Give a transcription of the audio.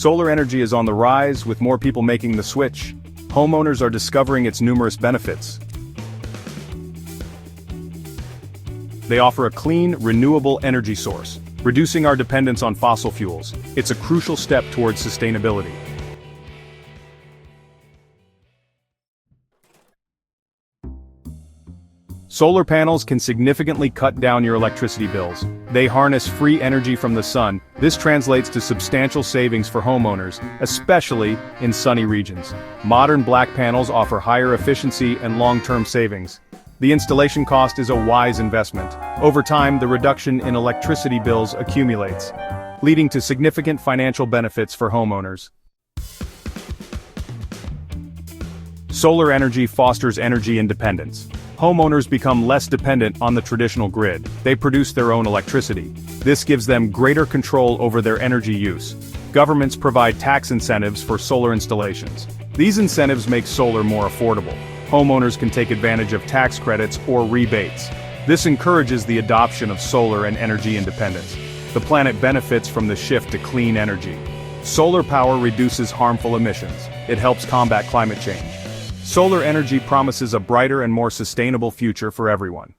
Solar energy is on the rise, with more people making the switch. Homeowners are discovering its numerous benefits. They offer a clean, renewable energy source, reducing our dependence on fossil fuels. It's a crucial step towards sustainability. Solar panels can significantly cut down your electricity bills. They harness free energy from the sun. This translates to substantial savings for homeowners, especially in sunny regions. Modern black panels offer higher efficiency and long-term savings. The installation cost is a wise investment. Over time, the reduction in electricity bills accumulates, leading to significant financial benefits for homeowners. Solar energy fosters energy independence. Homeowners become less dependent on the traditional grid. They produce their own electricity. This gives them greater control over their energy use. Governments provide tax incentives for solar installations. These incentives make solar more affordable. Homeowners can take advantage of tax credits or rebates. This encourages the adoption of solar and energy independence. The planet benefits from the shift to clean energy. Solar power reduces harmful emissions. It helps combat climate change. Solar energy promises a brighter and more sustainable future for everyone.